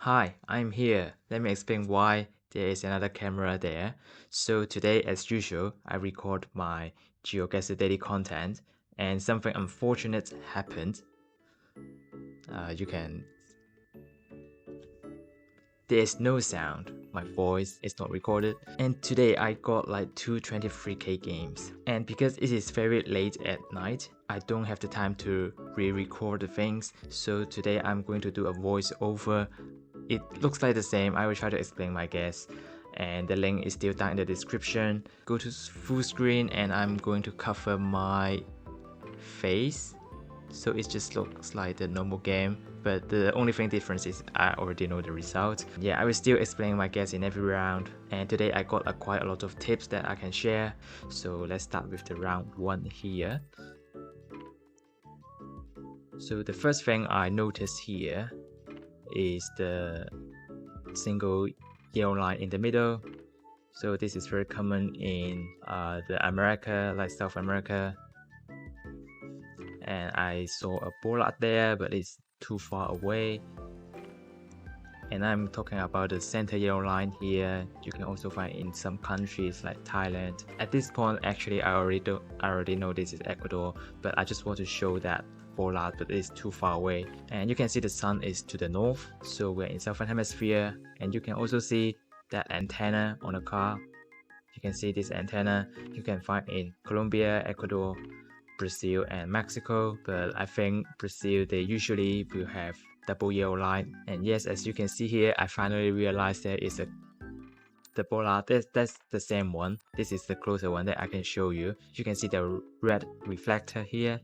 Hi, I'm here. Let me explain why there is another camera there. So today, as usual, I record my Geoguessr daily content and something unfortunate happened. You can... There's no sound. My voice is not recorded. And today I got like two 23k games. And because it is very late at night, I don't have the time to re-record the things. So today I'm going to do a voiceover. It looks like the same. I will try to explain my guess, and the link is still down in the description. Go to full screen and I'm going to cover my face, so it just looks like the normal game, but the only thing difference is I already know the result. Yeah, I will still explain my guess in every round, and today I got quite a lot of tips that I can share. So let's start with the round 1 here. So the first thing I noticed here is the single yellow line in the middle. So this is very common in the America, like South America. And I saw a bollard there, but it's too far away. And I'm talking about the center yellow line here. You can also find in some countries like Thailand. At this point, actually, I already know this is Ecuador, but I just want to show that bollard, but it's too far away. And you can see the sun is to the north, so we're in Southern Hemisphere. And you can also see that antenna on the car. You can see this antenna you can find in Colombia, Ecuador, Brazil, and Mexico. But I think Brazil, they usually will have double yellow line. And yes, as you can see here, I finally realized there is the bollard. That's the same one. This is the closer one that I can show you. You can see the red reflector here.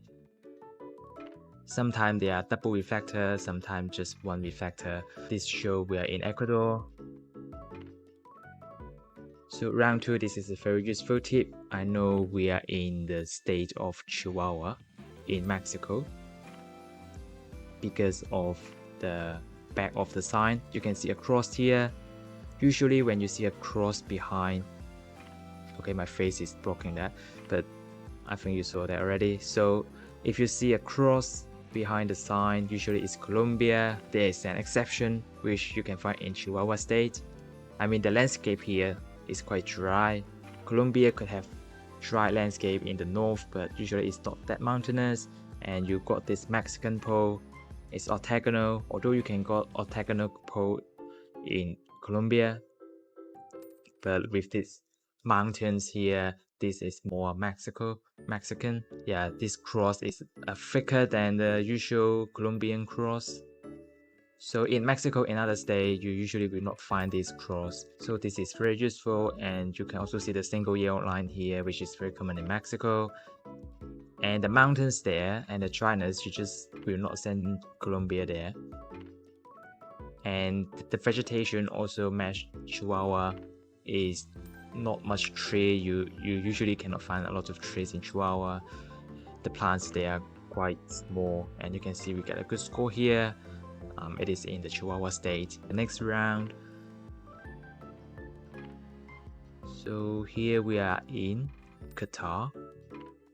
Sometimes they are double reflector, sometimes just one reflector. This show we are in Ecuador. So round 2, this is a very useful tip. I know we are in the state of Chihuahua in Mexico. Because of the back of the sign, you can see a cross here. Usually when you see a cross behind, okay, my face is blocking that, but I think you saw that already. So if you see a cross behind the sign, usually it's Colombia. There is an exception which you can find in Chihuahua state. I mean, the landscape here is quite dry. Colombia could have dry landscape in the north, but usually it's not that mountainous. And you got this Mexican pole. It's orthogonal, although you can got orthogonal pole in Colombia, but with these mountains here, this is more Mexican. Yeah, this cross is thicker than the usual Colombian cross. So in Mexico and other states, you usually will not find this cross. So this is very useful, and you can also see the single yellow line here, which is very common in Mexico. And the mountains there and the dryness, you just will not send Colombia there. And the vegetation also match Chihuahua. Is not much tree. You usually cannot find a lot of trees in Chihuahua. The plants they are quite small, and you can see we get a good score here. It is in the Chihuahua state. The next round. So here we are in Qatar.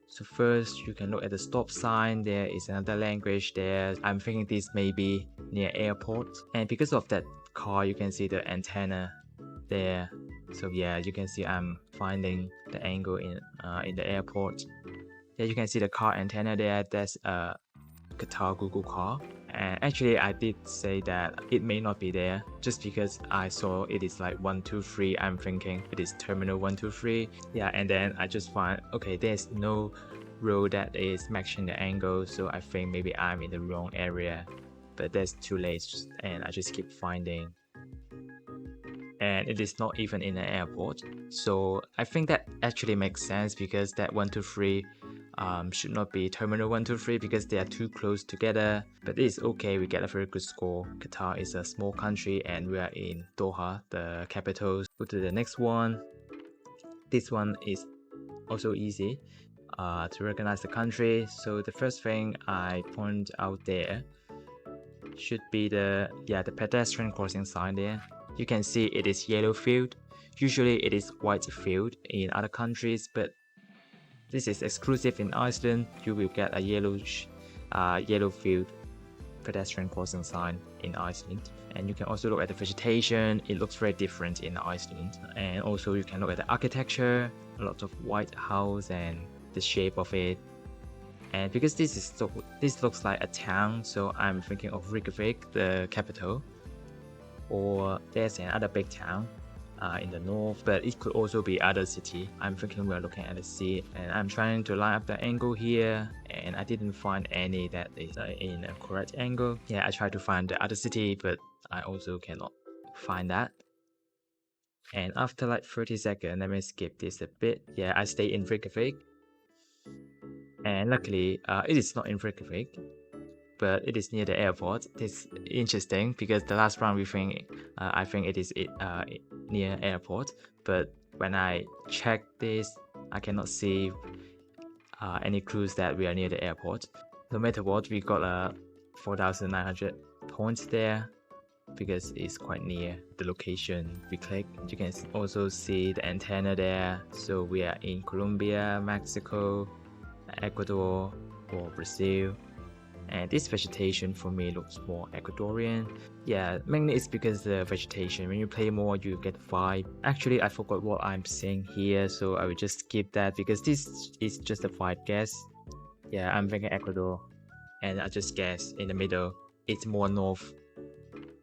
So first you can look at the stop sign. There is another language there. I'm thinking this may be near airport. And because of that car, you can see the antenna there. So yeah, you can see I'm finding the angle in the airport. Yeah, you can see the car antenna there. That's a Qatar Google car. And actually I did say that it may not be there, just because I saw it is like 123. I'm thinking it is terminal 123. Yeah, and then I just find, okay, there's no road that is matching the angle, so I think maybe I'm in the wrong area. But that's too late, and I just keep finding. And it is not even in an airport. So I think that actually makes sense, because that 123 should not be terminal 123, because they are too close together. But it is okay, we get a very good score. Qatar is a small country and we are in Doha, the capital. Go to the next one. This one is also easy to recognize the country. So the first thing I point out there should be the pedestrian crossing sign there. You can see it is yellow field. Usually it is white field in other countries, but this is exclusive in Iceland. You will get a yellow field pedestrian crossing sign in Iceland. And you can also look at the vegetation. It looks very different in Iceland. And also you can look at the architecture, a lot of white house and the shape of it. And because this looks like a town, so I'm thinking of Reykjavik, the capital. Or there's another big town in the north, but it could also be other city. I'm thinking we're looking at the sea, and I'm trying to line up the angle here, and I didn't find any that is in a correct angle. Yeah, I tried to find the other city, but I also cannot find that. And after like 30 seconds, let me skip this a bit. Yeah, I stay in Reykjavik, and luckily it is not in Reykjavik, but it is near the airport. It's interesting because the last round we think I think it is near airport, but when I check this, I cannot see any clues that we are near the airport. No matter what, we got 4,900 points there because it's quite near the location we click. You can also see the antenna there. So we are in Colombia, Mexico, Ecuador, or Brazil. And this vegetation for me looks more Ecuadorian. Yeah, mainly it's because the vegetation. When you play more, you get vibe. Actually, I forgot what I'm saying here, so I will just skip that because this is just a vibe guess. Yeah, I'm thinking Ecuador, and I just guess in the middle. It's more north,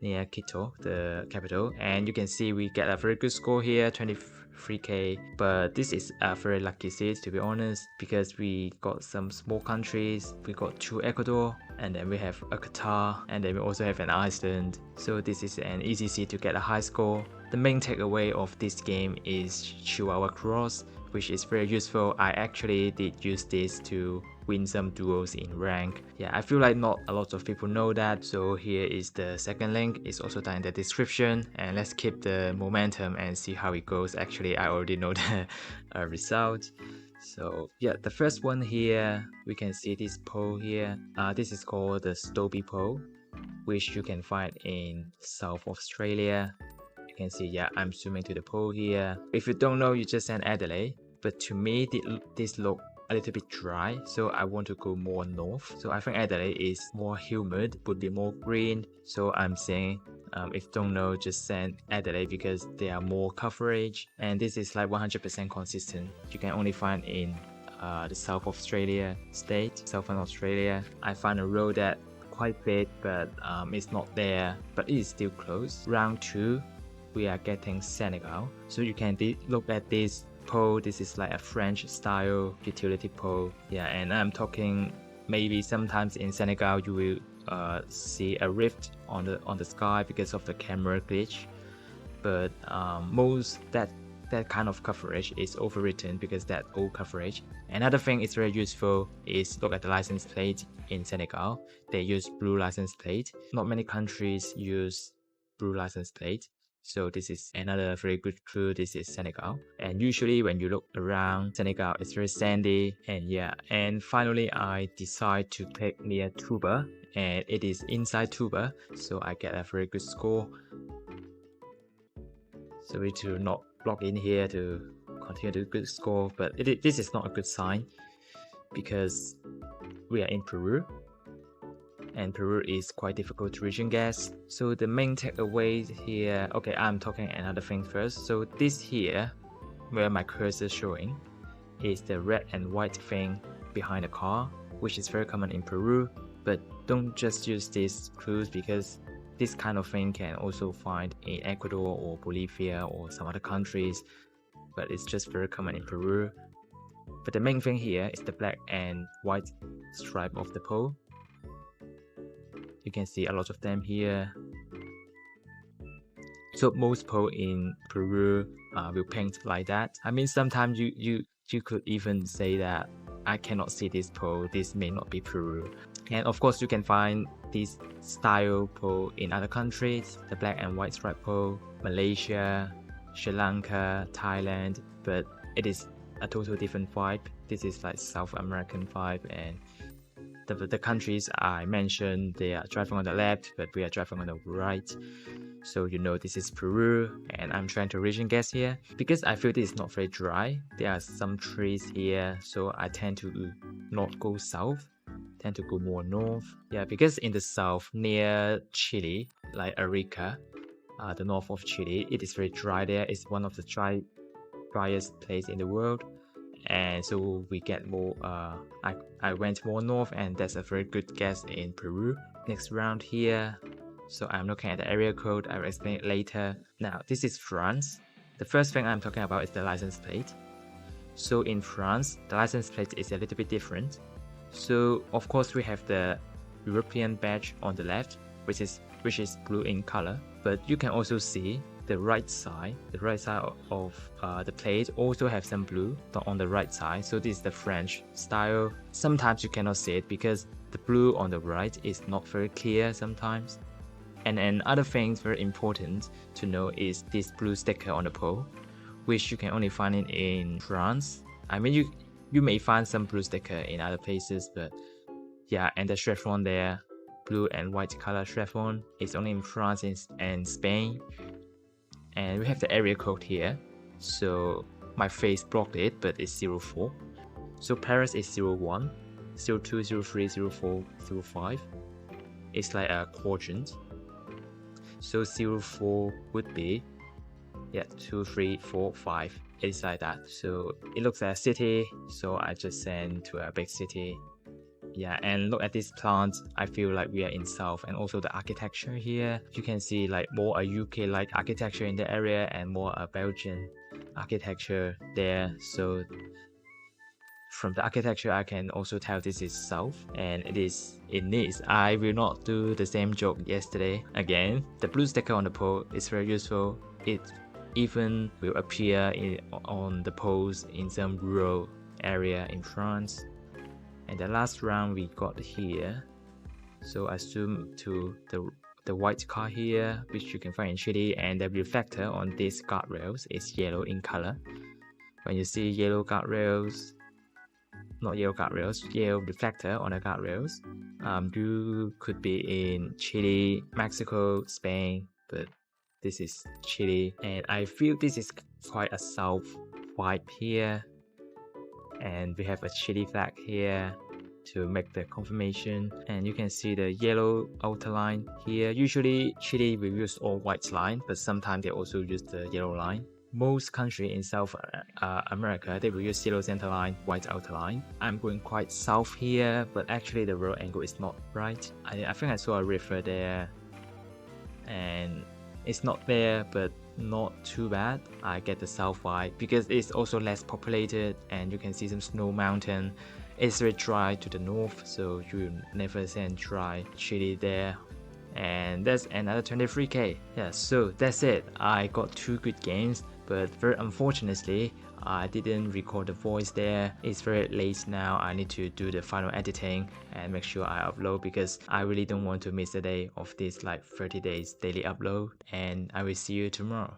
near Quito, the capital. And you can see we get a very good score here, 23k. But this is a very lucky seed, to be honest, because we got some small countries. We got 2 Ecuador, and then we have a Qatar, and then we also have an Iceland. So this is an easy seed to get a high score. The main takeaway of this game is Chihuahua Cross, which is very useful. I actually did use this to win some duels in rank. Yeah, I feel like not a lot of people know that, so here is the second link. It's also down in the description, and let's keep the momentum and see how it goes. Actually, I already know the result. So yeah, the first one here, we can see this pole here. This is called the Stobie pole, which you can find in South Australia. You can see, yeah, I'm zooming to the pole here. If you don't know, you just send Adelaide. But to me, this look a little bit dry, so I want to go more north. So I think Adelaide is more humid, would be more green. So I'm saying, if you don't know, just send Adelaide because there are more coverage, and this is like 100% consistent. You can only find in the South Australia state, Southern Australia. I found a road that quite big, but it's not there, but it is still close. Round 2, we are getting Senegal. So you can look at this pole. This is like a French style utility pole. Yeah, and I'm talking maybe sometimes in Senegal you will see a rift on the sky because of the camera glitch. But most that kind of coverage is overwritten because that old coverage. Another thing is very useful is look at the license plate in Senegal. They use blue license plate. Not many countries use blue license plate. So this is another very good clue. This is Senegal. And usually when you look around Senegal, it's very sandy. And yeah, and finally I decide to click near Tuba, and it is inside Tuba. So I get a very good score. So we do not log in here to continue the good score, but this is not a good sign because we are in Peru, and Peru is quite difficult to region guess. So the main takeaway here, okay, I'm talking another thing first. So this here, where my cursor is showing, is the red and white thing behind the car, which is very common in Peru. But don't just use these clues because this kind of thing can also find in Ecuador or Bolivia or some other countries, but it's just very common in Peru. But the main thing here is the black and white stripe of the pole. You can see a lot of them here. So most pole in Peru will paint like that. I mean, sometimes you could even say that I cannot see this pole, this may not be Peru. And of course you can find this style pole in other countries, the black and white stripe pole, Malaysia, Sri Lanka, Thailand, but it is a total different vibe. This is like South American vibe, and the countries I mentioned, they are driving on the left, but we are driving on the right. So you know this is Peru, and I'm trying to region guess here because I feel this is not very dry. There are some trees here, so I tend to not go south, tend to go more north. Yeah, because in the south near Chile, like Arica, the north of Chile. It is very dry there. It's one of the driest place in the world, and so we get more. I went more north, and that's a very good guess in Peru. Next round here. So I'm looking at the area code. I will explain it later. Now this is France. The first thing I'm talking about is the license plate. So in France, the license plate is a little bit different. So of course we have the European badge on the left, which is blue in color. But you can also see the right side of the plate also have some blue on the right side. So this is the French style. Sometimes you cannot see it because the blue on the right is not very clear sometimes. And another thing very important to know is this blue sticker on the pole, which you can only find it in France. I mean, you may find some blue sticker in other places, but yeah, and the chevron there, blue and white color chevron, is only in France and Spain. And we have the area code here. So my face blocked it, but it's 04. So Paris is 01, 02, 03, 04, 05. It's like a quadrant. So 04 would be 2, 3, 4, 5. It's like that. So it looks like a city, so I just sent to a big city. Yeah, and look at this plant. I feel like we are in south, and also the architecture here. You can see like more a UK-like architecture in the area and more a Belgian architecture there. So from the architecture, I can also tell this is south, and it is in Nice. I will not do the same joke yesterday again. The blue sticker on the pole is very useful. It even will appear on the poles in some rural area in France. And the last round we got here. So I zoom to the white car here, which you can find in Chile, and the reflector on these guardrails is yellow in color. When you see yellow guardrails, not yellow guardrails, yellow reflector on the guardrails, you could be in Chile, Mexico, Spain, but this is Chile, and I feel this is quite a south vibe here. And we have a Chile flag here to make the confirmation, and you can see the yellow outer line here. Usually Chile will use all white line, but sometimes they also use the yellow line. Most countries in South America, they will use yellow center line, white outer line. I'm going quite south here, but actually the road angle is not right. I think I saw a river there, and it's not there, but not too bad. I get the south vibe because it's also less populated, and you can see some snow mountain. It's very dry to the north, so you never send dry Chile there. And that's another 23k. Yeah, so that's it. I got 2 good games, but very unfortunately I didn't record the voice there. It's very late now. I need to do the final editing and make sure I upload, because I really don't want to miss a day of this like 30 days daily upload. And I will see you tomorrow.